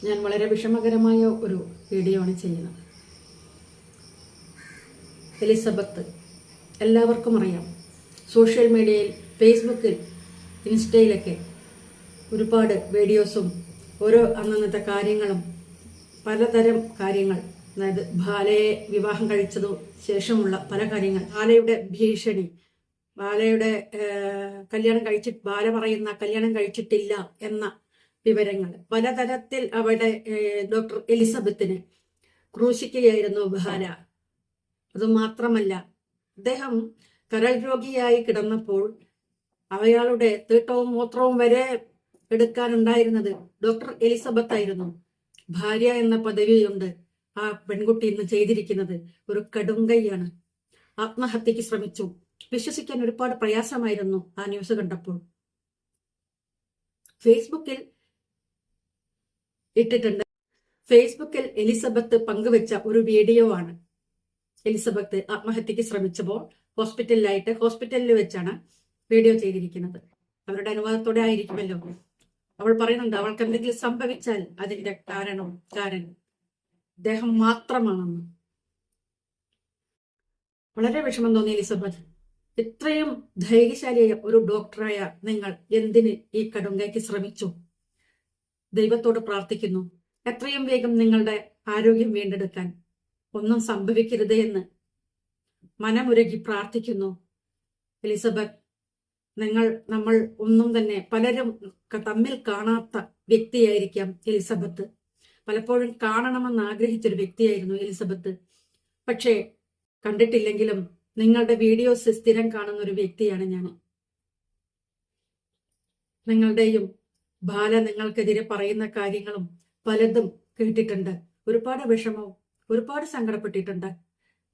ഞാൻ വളരെ വിഷമകരമായ ഒരു വീഡിയോ ആണ് ചെയ്യുന്നത്. എലിസബത്ത് എല്ലാവർക്കും അറിയാം. സോഷ്യൽ മീഡിയയിൽ, ഫേസ്ബുക്കിൽ, ഇൻസ്റ്റയിലൊക്കെ ഒരുപാട് വീഡിയോസും ഓരോ അന്നന്നത്തെ കാര്യങ്ങളും, പലതരം കാര്യങ്ങൾ, അതായത് ബാലയെ വിവാഹം കഴിച്ചതു ശേഷമുള്ള പല കാര്യങ്ങൾ, ബാലയുടെ ഭീഷണി, ബാലയുടെ ബാല പറയുന്ന കല്യാണം കഴിച്ചിട്ടില്ല എന്ന വിവരങ്ങൾ, പലതരത്തിൽ അവിടെ ഡോക്ടർ എലിസബത്തിനെ ക്രൂശിക്കുകയായിരുന്നു ബാല. അതുമാത്രമല്ല, അദ്ദേഹം കരൾ രോഗിയായി കിടന്നപ്പോൾ അയാളുടെ തീട്ടവും മൂത്രവും വരെ എടുക്കാനുണ്ടായിരുന്നത് ഡോക്ടർ എലിസബത്ത് ആയിരുന്നു. ഭാര്യ എന്ന പദവിയുണ്ട് ആ പെൺകുട്ടി ഇന്ന് ചെയ്തിരിക്കുന്നത് ഒരു കടുങ്കൈയാണ്. ആത്മഹത്യക്ക് ശ്രമിച്ചു. വിശ്വസിക്കാൻ ഒരുപാട് പ്രയാസമായിരുന്നു ആ ന്യൂസ് കണ്ടപ്പോൾ. ഫേസ്ബുക്കിൽ ഇട്ടിട്ടുണ്ട്. ഫേസ്ബുക്കിൽ എലിസബത്ത് പങ്കുവെച്ച ഒരു വീഡിയോ ആണ്. എലിസബത്ത് ആത്മഹത്യക്ക് ശ്രമിച്ചപ്പോൾ ഹോസ്പിറ്റലിൽ വെച്ചാണ് വീഡിയോ ചെയ്തിരിക്കുന്നത്. അവരുടെ അനുവാദത്തോടെ ആയിരിക്കുമല്ലോ. അവൾ പറയുന്നുണ്ട്, അവൾക്ക് എന്തെങ്കിലും സംഭവിച്ചാൽ അതിന്റെ കാരണം അദ്ദേഹം മാത്രമാണെന്ന്. വളരെ വിഷമം തോന്നി എലിസബത്ത്. ഇത്രയും ധൈര്യശാലിയായ ഒരു ഡോക്ടറായ നിങ്ങൾ എന്തിന് ഈ കടുങ്കയ്ക്ക് ശ്രമിച്ചു? ദൈവത്തോട് പ്രാർത്ഥിക്കുന്നു, എത്രയും വേഗം നിങ്ങളുടെ ആരോഗ്യം വീണ്ടെടുക്കാൻ ഒന്നും സംഭവിക്കരുതേ എന്ന് മനമുരുകി പ്രാർത്ഥിക്കുന്നു. എലിസബത്ത്, നമ്മൾ ഒന്നും തന്നെ പലരും തമ്മിൽ കാണാത്ത വ്യക്തിയായിരിക്കാം എലിസബത്ത്. പലപ്പോഴും കാണണമെന്ന് ആഗ്രഹിച്ചൊരു വ്യക്തിയായിരുന്നു എലിസബത്ത്. പക്ഷേ കണ്ടിട്ടില്ലെങ്കിലും നിങ്ങളുടെ വീഡിയോസ് സ്ഥിരം കാണുന്ന ഒരു വ്യക്തിയാണ് ഞാൻ. നിങ്ങളുടെയും ബാല നിങ്ങൾക്കെതിരെ പറയുന്ന കാര്യങ്ങളും പലതും കേട്ടിട്ടുണ്ട്. ഒരുപാട് വിഷമവും ഒരുപാട് സങ്കടപ്പെട്ടിട്ടുണ്ട്.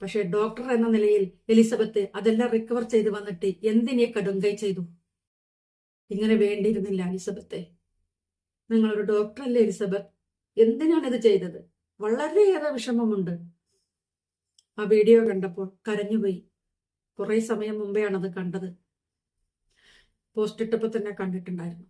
പക്ഷെ ഡോക്ടർ എന്ന നിലയിൽ എലിസബത്ത് അതെല്ലാം റിക്കവർ ചെയ്ത് വന്നിട്ട് എന്തിനെ കടുങ്കൈ ചെയ്തു? ഇങ്ങനെ വേണ്ടിയിരുന്നില്ല എലിസബത്തെ. നിങ്ങളൊരു ഡോക്ടറല്ലേ എലിസബത്ത്? എന്തിനാണ് ഇത് ചെയ്തത്? വളരെയേറെ വിഷമമുണ്ട്. ആ വീഡിയോ കണ്ടപ്പോൾ കരഞ്ഞുപോയി. കുറെ സമയം മുമ്പെയാണ് അത് കണ്ടത്. പോസ്റ്റ് ഇട്ടപ്പോൾ തന്നെ കണ്ടിട്ടുണ്ടായിരുന്നു.